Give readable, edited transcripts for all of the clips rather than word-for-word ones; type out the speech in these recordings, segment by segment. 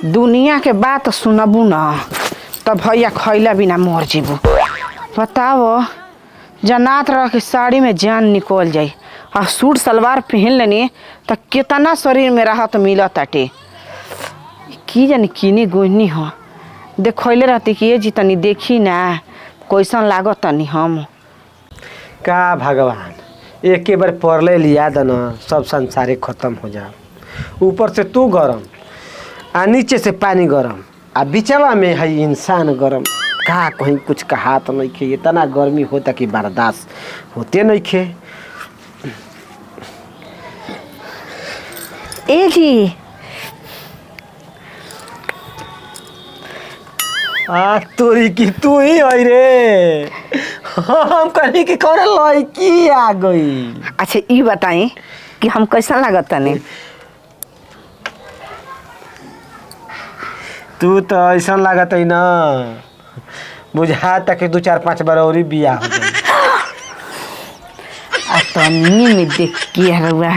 दुनिया के बात सुनबू न तब भैया खैला बिना मर जेबू। बताओ जनात रह के साड़ी में जान निकल जाई और सूट सलवार पहन लेनी तो कितना शरीर में राहत मिलत ताटे। की जानी किनी गोइनी हो देखले रहती कि ये जी तनी देखी ना कैसन लागत तनी हम। का भगवान एक बार पढ़ले लिया दना सब संसारे खत्म हो जा। ऊपर से तू गरम आ नीचे से पानी गरम आ बिचवा में है इंसान गरम। का कहीं कुछ कहा तो नहीं खे। इतना गर्मी होता कि बर्दाश्त होते नहीं खे। ए जी तोरी की तू ही है रे। हम कहीं की कौन लड़की आ गई। अच्छा ये बताई कि हम कैसा लागत तनी। तू तो ऐसा लागत है ना बुझाता कि 2-4-5 बार और बियाह हो जाए। तनी में देख के हरुआ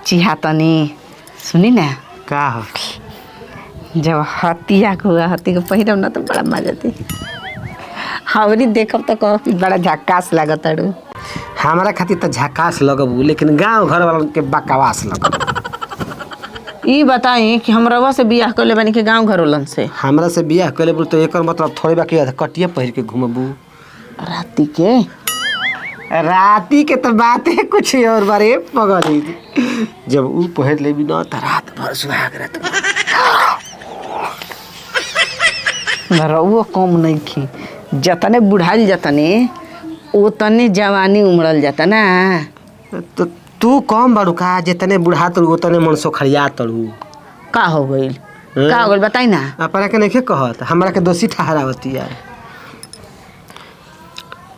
चिहा तनी सुनी ना का हो जब हतिया को पहिरब ना तो बड़ा मजा दी। हमरी देखब तो कह बड़ा झक्कास लागत अड़ू। हमारा खातिर तो झकास लगबू लेकिन गांव घर वालों के बकवास लगबू। ई बताई कि हम रवा से बियाह कर ले बनी के गांव घर वालन से। हमरा से बियाह कर ले तो एकर मतलब थोड़ी बाकी कटिया पहिर के घूमबू राती के तो बातें कुछ और बारे पगली। जब ऊ पहिर लेबी ना तो रात भर सुहाग रात रउआ कम नहीं खी जतने बुढ़ाइल जतने उतने जवानी उमड़ल जाता ना। तो तू कम बड़ू का जितने बुढ़ा तड़ू उतने मन सोखरिया तड़ू। का हो गइल का हो गइल बताई ना। अपना के नहीं कहत हमरा के दोषी ठहरावती है।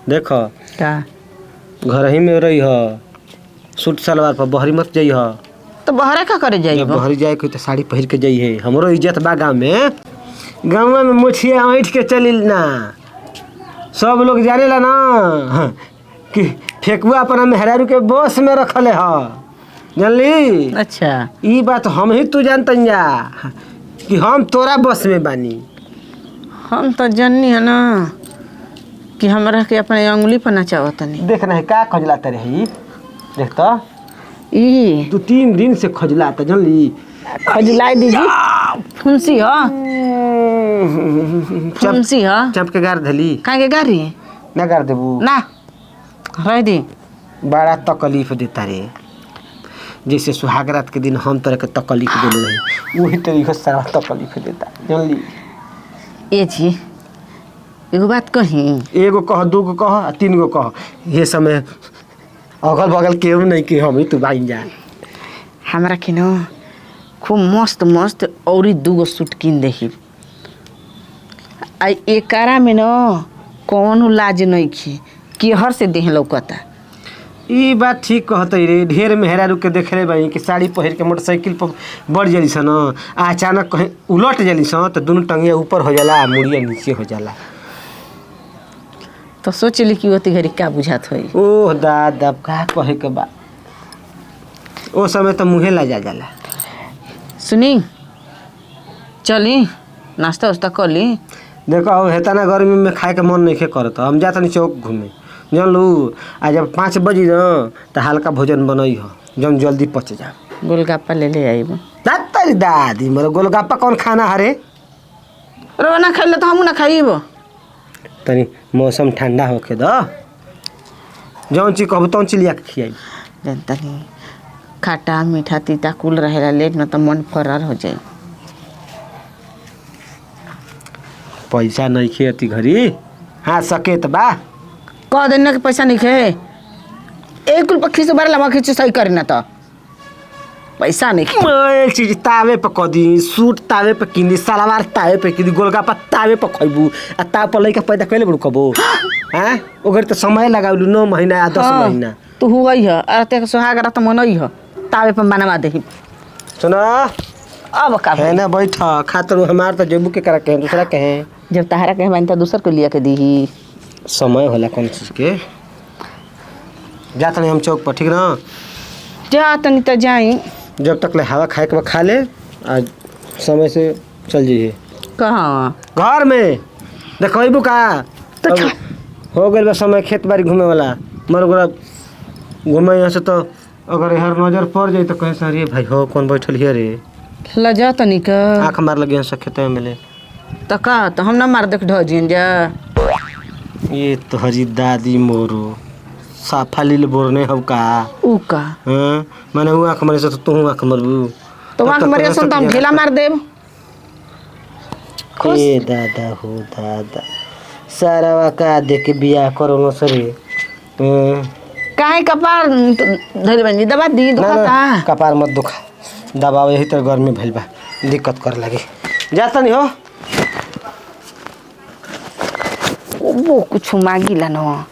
देखो का घर ही में रही हो सूट सलवार पर बहरी मत जाई हो। तो बहरे का करे जाई बहरी जाए के तो साड़ी पहिर के जाई है। हमरो इज्जत बा गाँव में। गाँव में मुछिया ऐंठ के चली ना सब लोग जाने ला ना कि फेकुआ अपना मेहरारू के बस में रखले ह जानली। अच्छा ई बात हम ही तू जानत जा कि हम तोरा बस में बानी। हम तो जाननी है ना कि हमरा के अपने अंगुली पर नचावत नहीं। देख नहीं का खजलाते रही देख तो ई 2-3 दिन से खजलाता जानली। खजलाई दीजिए फुंसी हो फुंसी हो चप के गार धली का के गारी ना गार देबू ना रह दी। बड़ा तकलीफ देता रे। जैसे सुहागरात के दिन हम तरह के तकलीफ देले रही वही तरीके सारा तकलीफ देता जानली। ए जी एगो बात कही। एगो कह दूगो कह 3 गो कह ये समय अगल बगल केहू नहीं कि हम ही तू बाइन जा। हमरा के न खूब मस्त मस्त औरी 2 सूट किन देही आ एकरा में न कौनो लाज नहीं खी केहर से देह लौकता। ई बात ठीक कहत रे। ढेर मेहरारू के देखले बाई कि साड़ी पहिर के मोटरसाइकिल पर बढ़ जाली सन अचानक कहीं उलट जाली सन तो दोनों टंगिया ऊपर हो जाला मुड़िया नीचे हो जाला। तो सोचली कि ओती घड़ी का बुझात होई। ओह दादा का कहे के बा ओ समय तो मुँहे ला जाला। सुनी चली नाश्ता उस्ता कर ली। देखो हेतना गर्मी में खाए के मन नहीं करत हम जातनी चौक घूमे जानलू। आ जब 5 बजी न तो हल्का भोजन बनई हो जब जल्दी पच जा। गोलगप्पा ले ले आइब। तारी दादी मोर गोलगप्पा कौन खाना हरे रो ना खाइले तो हम ना खाइब। तनी मौसम ठंडा होके द जौन चीज कहबो तौन चीज लिया के खियाई। जनता नहीं खट्टा मीठा तीता कुल रहेला लेट न तो मन फरार हो जाए। पैसा नहीं खेती घरी हाँ सके तो बा कह देना कि पैसा नहीं खे एक कुल पक्षी से बारह लम्बा खींच सही करे ना तो पैसा नहीं खे। एक चीज तावे पे कदी सूट तावे पे किनी सलवार तावे पे किनी गोलगप्पा तावे पे खइबू आ ता पर लइका पैदा कइले बड़ू कबो हैं ओगर तो समय लगाउलू 9 महीना या 10 महीना। तू हुई है अरे ते सुहाग रात मनई है तावे पे बनवा देही। सुना अब का है ना बैठ खातर हमार तो जेबू के करा के दूसरा कहे जब तहरा कहे बन तो दूसर को लिया के दीही। समय होला कौन चीज के जात नहीं हम चौक पर ठीक ना जा तनी तो जाई जब तक ले हवा खाए के खा ले आज समय से चल जाइए कहाँ घर में देखबू का तो अब हो गइल बा समय खेत बाड़ी घूमे वाला मर गोरा घूमे यहाँ से तो अगर हर नजर पड़ जाए तो कहे सर ये भाई हो कौन बैठल हियर रे लजा तनिक आँख मार लगे से खेते में मिले तो का तो हम ना मार देख ढजिन जा ये तो हरी दादी मोरो साफा लील बोरने हम का ऊ का हाँ मैंने वो आँख मारे से तो तू आँख मारबू तो आँख मारिया सुन तो हम ढीला मार देब ए दादा हो दादा सारा वाका देख के बियाह करो सरे काहे कपार धइल बनी दबा दी दुखता कपार मत दुखा दबाव यही तो गर्मी भइल बा दिक्कत कर लगे जाता नहीं हो वो कुछ मांगिला न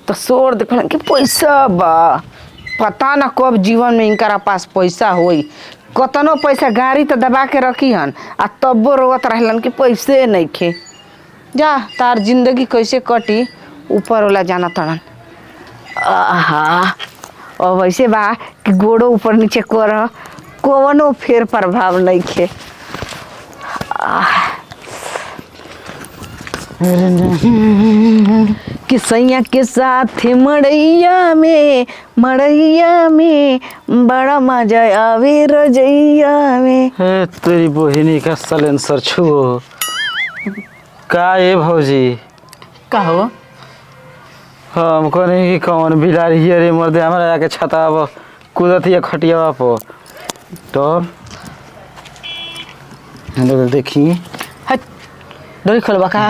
तो सोर देखल कि पैसा बा पता न कब जीवन में इनकरा पास पैसा होई कतनो पैसा गाड़ी तो दबा के रखी हन आ तब्बो रोवत रहलन कि पैसे नहीं खे जा तार जिंदगी कैसे कटी ऊपर वाला जाना तड़न आहा और वैसे बा कि गोड़ो ऊपर नीचे कर कौनो फेर प्रभाव नहीं खे कि सैया के साथ मड़ैया में बड़ा मजा आवे रजैया में। हे तेरी बहिनी का सलेंसर छुओ का ये भौजी का हो हमको नहीं कि कौन बिलारी हियर रे मर्दे हमारा आके छताव कूदत या खटियावा पर तो देखी हट डोरी खोलबा का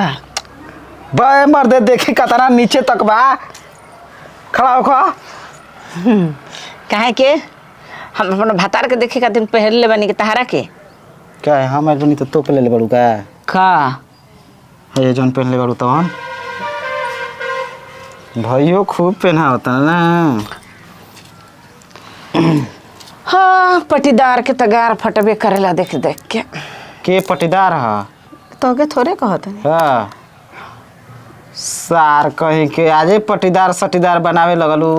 बे मर्दे देखी कतना नीचे तक बा खड़ा होखा काहे के हम अपन भतार के देखे खातिर पहन ले बनी के तहारा के क्या है हम बनी तो तोप ले बड़ू का ये जौन पहन ले बड़ू तवन भाइयों खूब पहना होता ना हाँ पटीदार के तगार फटबे करेला देख देख के पटीदार है तो के थोड़े कहत है हाँ सार कहीं के आजे पटीदार सटीदार बनावे लगलू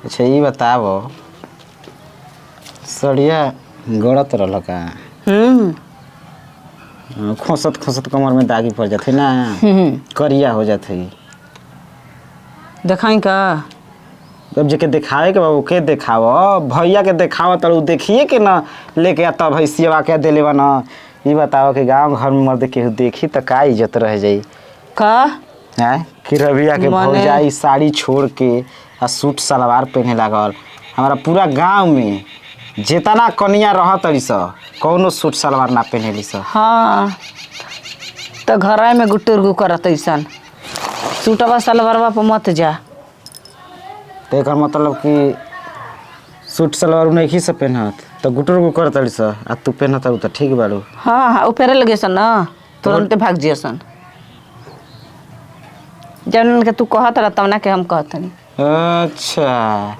अच्छा ये बताओ सड़िया गड़त रहल का खोसत खोसत कमर में दागी पड़ जाते ना करिया हो जाते देखाई का अब जेके दिखावे के बा ओके देखाओ भैया के देखाओ तो देखिए के ना लेके आ तब भैंसिया के दिले बा ना ये बताओ कि गांव घर में मर्द केहू देखी तो का इज्जत रह जाई का है कि रबिया के माने? भौजाई साड़ी छोड़ के आ सूट सलवार पहने लागल हमारा पूरा गांव में जितना कनिया रहत तड़ी स कौनो सूट सलवार ना पहनेली स हाँ तो घर में गुटुरगु करत ऐसन सूटवा सलवारवा पर मत जा तो एकर मतलब कि सूट सलवार नहीं से पहनत तो गुटर को कर तड़ी स आ तू पहनत तो ठीक बाड़ू हाँ हाँ ऊपर लगे सन ना तुरंत भाग जिया सन जन के तू कहत रह तब ना के हम कहत नहीं अच्छा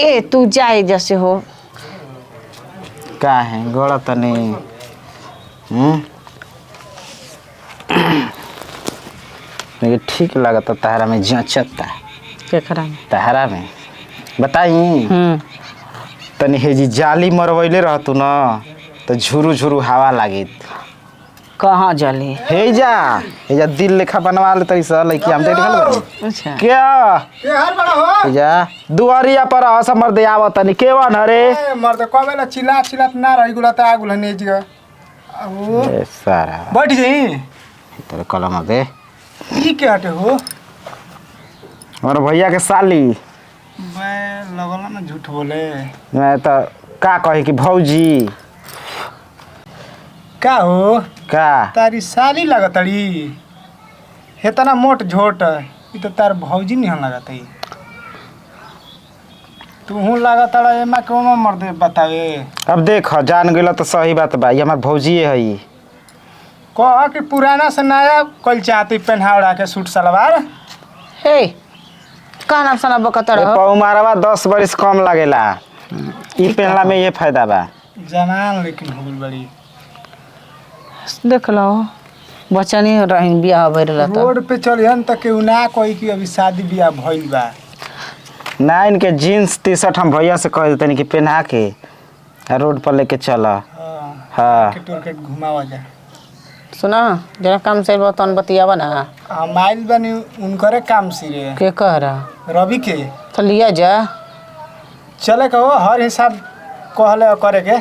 ए तू जाए जैसे हो का है गोड़ा तनी मुझे ठीक लगता तहरा में जचता केकरा तहरा में बताई तनी हेजी जाली मरवैले रहतू न तो झुरु झुरु हवा लागित कहाँ जली हेजा दिल लेखा बनवा ले तरी सा लइकी हम देखल बानी अच्छा क्या के हर बड़ा हो हेजा दुआरिया पर असमर दे आवत तनी केवा न रे मर्द कबेला चिल्ला चिल्लात ना रही गुला त आगुला ने जी अब ए सारा बैठ जाई तेरे कलम दे ई के हटे हो और भैया के साली मैं लगल ना झूठ बोले मैं तो का कहे कि भौजी का हो का तारी साली लगतड़ी हेतना मोट झोट ई तो तार भौजी नहीं लगतई तू हूं लगतड़ा एमा कोनो मर्दे बतावे अब देख जान गेला तो सही बात बा ये हमार भौजी है ई कह कि पुराना से नया कल चाहती पहनावड़ा के सूट सलवार हे का नाम सना बकतर ए पौमारवा 10 बरिस कम लागेला ई पहनला में ये फायदा बा जनान लेकिन हो गइल बड़ी देख लो बच्चा नहीं रही बियाह भर रहा रोड पे चलिहन त केहू ना कही कि अभी शादी बियाह भइल बा ना इनके जीन्स टी शर्ट हम भैया से कह देते कि पहना के रोड पर लेके चला हाँ। हाँ के टूर के घुमावा जा। सुना जरा काम से तन बतियावा ना। हम आइल बनी उनकरे काम सिरे के कह रहा रवि के तो लिया जा। चले कहो हर हिसाब कहले करे के।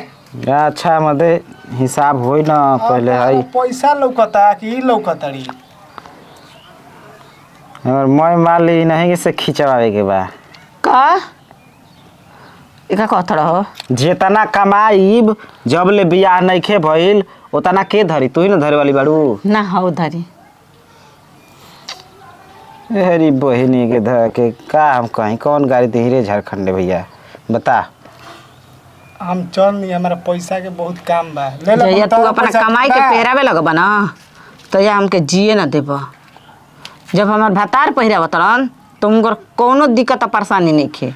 अच्छा मदे हिसाब होई ना पहले है पैसा लौकता कि ई लौकताड़ी। और मैं माली नहीं से खिंचवावे के बा का एका कहत रहो जितना कमाईब जब ले बियाह नइखे भइल उतना के धरी तू ही ना धरे वाली बाड़ू। ना हो धरी अरे बहिनी के धर के का हम कहीं कौन गाड़ी धीरे झारखंड भैया बता। हम चल नहीं हमारा पैसा के बहुत काम बा। ले ले जैया तू अपना कमाई के पहरावे लगबा ना तो या हमके जिए ना देबा। जब हमार भतार पहिराव तरन तो उनकर कोनो दिक्कत परेशानी नहीं खे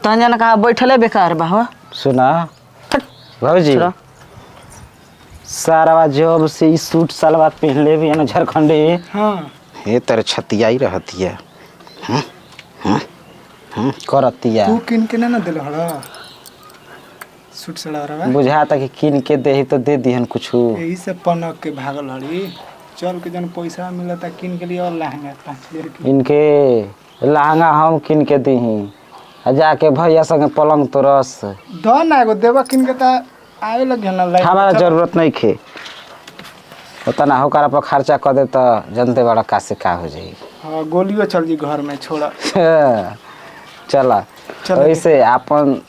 तन जना कहा बैठले बेकार बा हो। सुना भौजी छोड़ा। सारा जब से ई सूट सलवार पहनले भी है ना झारखंडे हां ये तेरे छतियाई रहतिया करतिया तू किन के ना देल हड़ा सूट सलवार बा। बुझाता कि किन के देही तो दे दिहन कुछ। यही से पनक के भागल हड़ी। चल के जन पैसा मिलता किन के लिए और लहंगा 5000 के। इनके लहंगा हम किन के दीही आ जाके भैया संगे पलंग तो रस दो ना एगो देवा किन के ता आए लगे ना लाइट। हमारा जरूरत नहीं खे उतना होकर पर खर्चा कर दे तो जनते बड़ा का से का हो जाई। हां गोलियो चल जी घर में छोड़ा। चला ऐसे अपन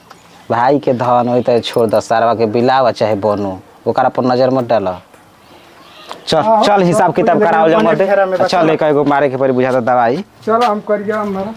भाई के धन होई तो छोड़ द सारवा के बिलावा चाहे बनो ओकरा पर नजर मत डाल। चल चल हिसाब किताब कराओ जा मत चल एक एगो मारे के परी बुझाता दवाई। चल हम कर गया हमारा